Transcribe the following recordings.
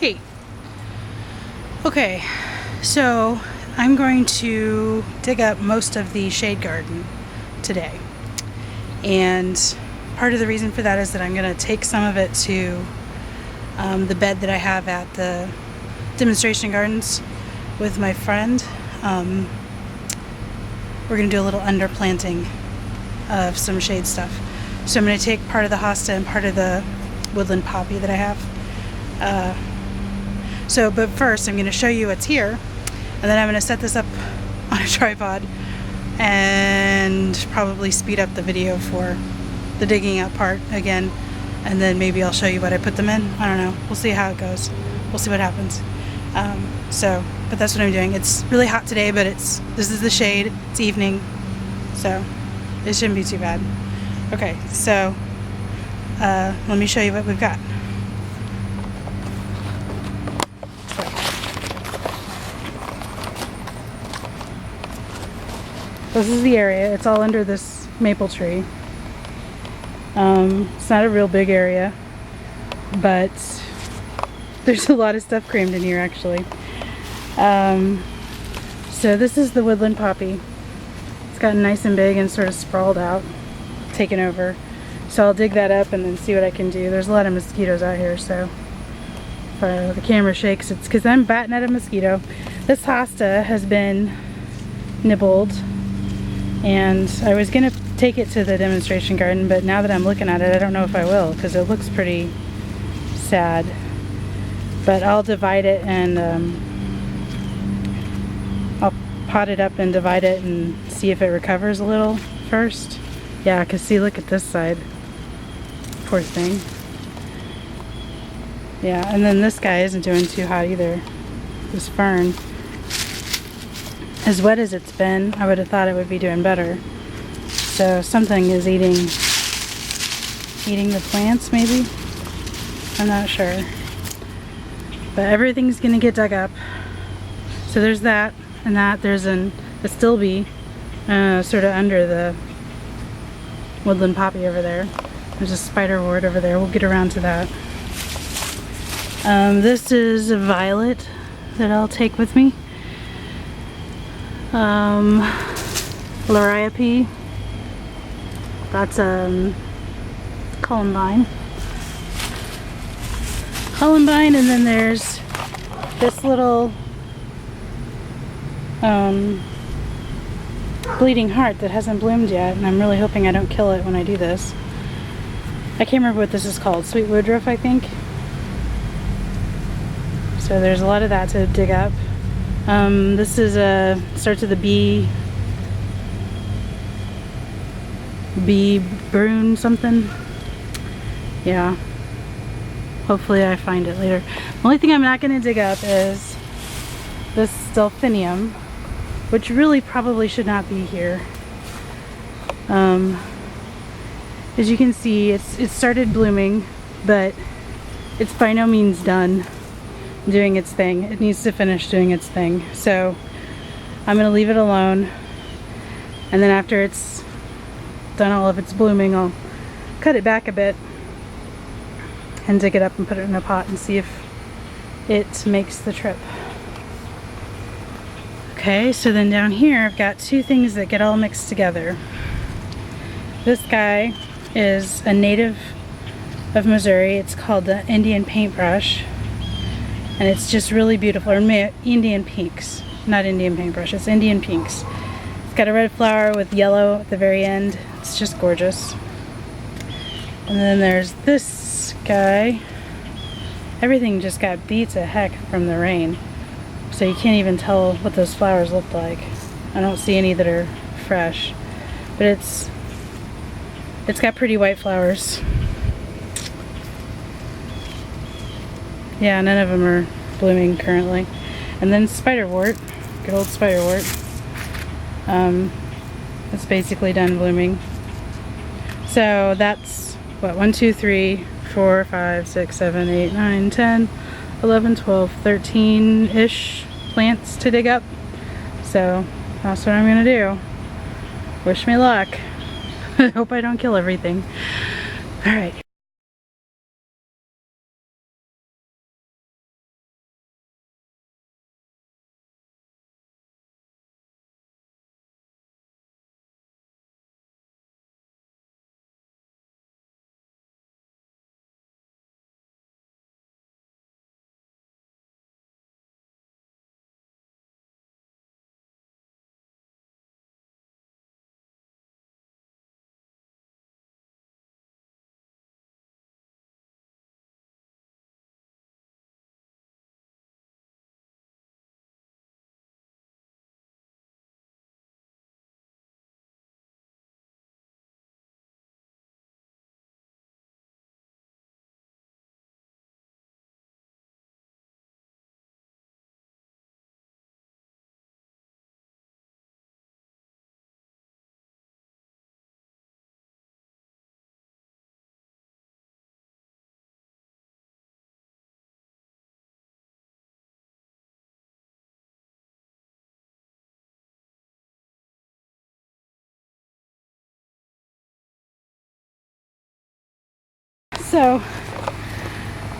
Hey. Okay, so I'm going to dig up most of the shade garden today. And part of the reason for that is that I'm going to take some of it to the bed that I have at the demonstration gardens with my friend. We're going to do a little underplanting of some shade stuff. So I'm going to take part of the hosta and part of the woodland poppy that I have. But first I'm going to show you what's here, and then I'm going to set this up on a tripod and probably speed up the video for the digging out part again, and then maybe I'll show you what I put them in. I don't know. We'll see how it goes. We'll see what happens. But that's what I'm doing. It's really hot today, but this is the shade. It's evening, so it shouldn't be too bad. Okay, so let me show you what we've got. This is the area. It's all under this maple tree. It's not a real big area, but there's a lot of stuff crammed in here actually. So this is the woodland poppy. It's gotten nice and big and sort of sprawled out, taken over. So I'll dig that up and then see what I can do. There's a lot of mosquitoes out here, so if the camera shakes, it's because I'm batting at a mosquito. This hosta has been nibbled, and I was gonna take it to the demonstration garden, but now that I'm looking at it, I don't know if I will, because it looks pretty sad. But I'll divide it and I'll pot it up and divide it and see if it recovers a little first. Yeah, because see, look at this side. Poor thing. Yeah, and then this guy isn't doing too hot either. This fern. As wet as it's been, I would have thought it would be doing better. So something is eating the plants, maybe? I'm not sure. But everything's gonna get dug up. So there's that, and that. There's a stilby sort of under the woodland poppy over there. There's a spiderwort over there. We'll get around to that. This is a violet that I'll take with me. Liriope. That's columbine. Columbine, and then there's this little bleeding heart that hasn't bloomed yet, and I'm really hoping I don't kill it when I do this. I can't remember what this is called. Sweet woodruff, I think. So there's a lot of that to dig up. This is starts with a B brune something. Yeah. Hopefully I find it later. The only thing I'm not going to dig up is this delphinium, which really probably should not be here. As you can see, it started blooming, but it's by no means done doing its thing. It needs to finish doing its thing. So I'm going to leave it alone, and then after it's done all of its blooming, I'll cut it back a bit and dig it up and put it in a pot and see if it makes the trip. Okay, so then down here I've got two things that get all mixed together. This guy is a native of Missouri. It's called the Indian paintbrush, and it's just really beautiful. Or Indian pinks, not Indian paintbrush, it's Indian pinks. It's got a red flower with yellow at the very end. It's just gorgeous. And then there's this guy. Everything just got beat to heck from the rain, so you can't even tell what those flowers look like. I don't see any that are fresh, but it's got pretty white flowers. Yeah, none of them are blooming currently. And then spiderwort, good old spiderwort. It's basically done blooming. So that's what, 1, 2, 3, 4, 5, 6, 7, 8, 9, 10, 11, 12, 13-ish plants to dig up. So that's what I'm gonna do. Wish me luck. I hope I don't kill everything. All right. So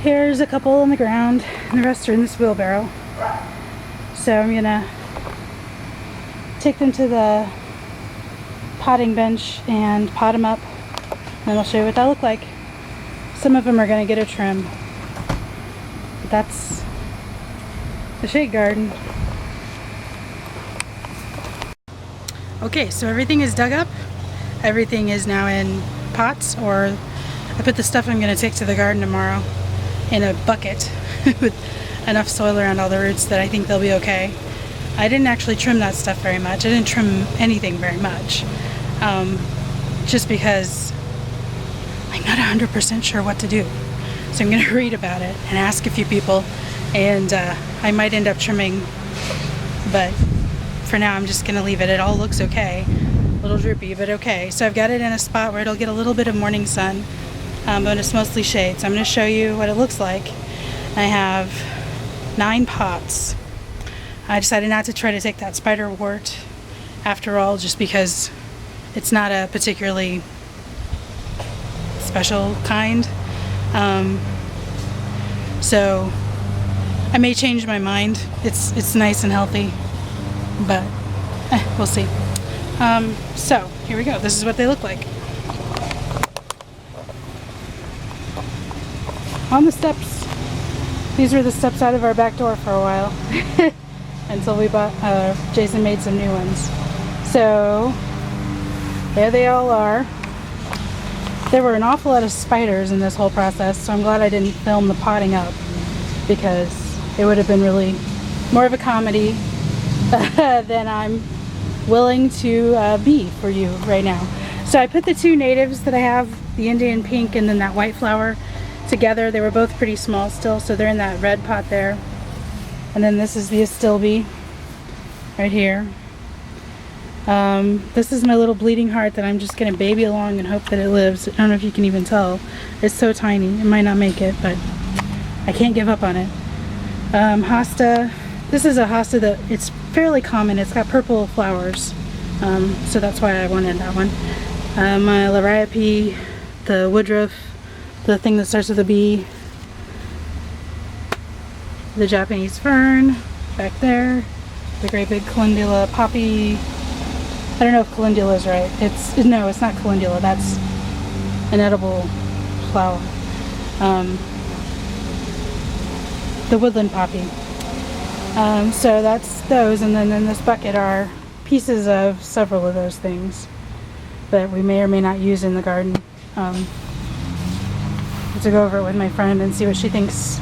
here's a couple on the ground and the rest are in this wheelbarrow. So I'm gonna take them to the potting bench and pot them up, and I'll show you what that look like. Some of them are gonna get a trim, but that's the shade garden. Okay, so everything is dug up. Everything is now in pots, or I put the stuff I'm gonna take to the garden tomorrow in a bucket with enough soil around all the roots that I think they'll be okay. I didn't actually trim that stuff very much. I didn't trim anything very much, just because I'm not 100% sure what to do. So I'm going to read about it and ask a few people, and I might end up trimming, but for now I'm just going to leave it. It all looks okay. A little droopy, but okay. So I've got it in a spot where it'll get a little bit of morning sun, but it's mostly shade. So I'm going to show you what it looks like. I have 9 pots. I decided not to try to take that spider wort after all, just because it's not a particularly special kind. So I may change my mind. It's nice and healthy, but we'll see. So here we go. This is what they look like. On the steps. These were the steps out of our back door for a while until we bought, Jason made some new ones. So there they all are. There were an awful lot of spiders in this whole process, so I'm glad I didn't film the potting up, because it would have been really more of a comedy than I'm willing to be for you right now. So I put the 2 natives that I have, the Indian pink and then that white flower, together. They were both pretty small still, so they're in that red pot there. And then this is the astilbe right here. This is my little bleeding heart that I'm just gonna baby along and hope that it lives. I don't know if you can even tell. It's so tiny. It might not make it, but I can't give up on it. Hosta. This is a hosta that it's fairly common. It's got purple flowers, so that's why I wanted that one. My liriope, the woodruff, the thing that starts with a B, the Japanese fern back there, the great big calendula poppy. I don't know if calendula is right. No, it's not calendula. That's an edible flower. The woodland poppy. So that's those, and then in this bucket are pieces of several of those things that we may or may not use in the garden. To go over it with my friend and see what she thinks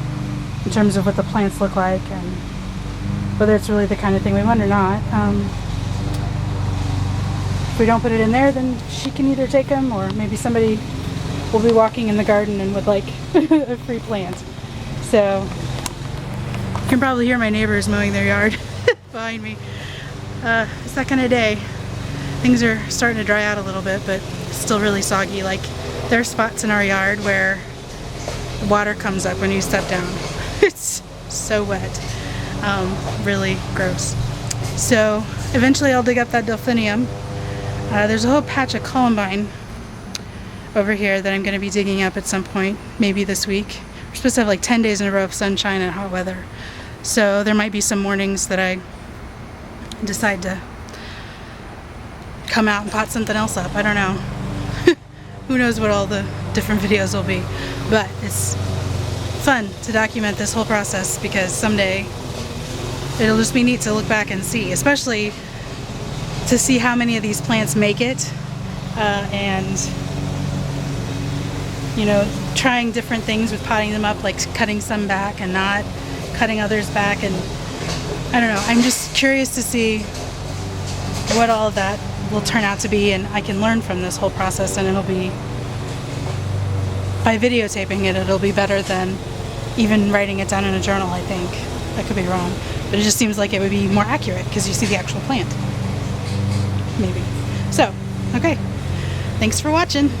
in terms of what the plants look like and whether it's really the kind of thing we want or not. If we don't put it in there, then she can either take them, or maybe somebody will be walking in the garden and would like a free plant. So you can probably hear my neighbors mowing their yard behind me. It's that kind of day. Things are starting to dry out a little bit, but it's still really soggy. Like, there are spots in our yard where the water comes up when you step down. It's so wet. Really gross. So eventually I'll dig up that delphinium. There's a whole patch of columbine over here that I'm going to be digging up at some point, maybe this week. We're supposed to have like 10 days in a row of sunshine and hot weather. So there might be some mornings that I decide to come out and pot something else up. I don't know. Who knows what all the different videos will be. But it's fun to document this whole process, because someday it'll just be neat to look back and see, especially to see how many of these plants make it, and you know, trying different things with potting them up, like cutting some back and not cutting others back, and I don't know, I'm just curious to see what all of that will turn out to be, and I can learn from this whole process, and it'll be, by videotaping it, it'll be better than even writing it down in a journal, I think. I could be wrong, but it just seems like it would be more accurate because you see the actual plant. Maybe. So, okay. Thanks for watching.